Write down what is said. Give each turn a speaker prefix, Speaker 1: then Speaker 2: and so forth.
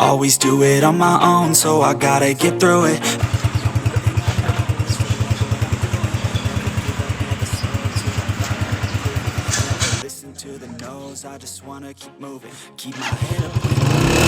Speaker 1: always do it on my own, so I gotta get through it. Listen to the no's, I just wanna keep moving, keep my head up.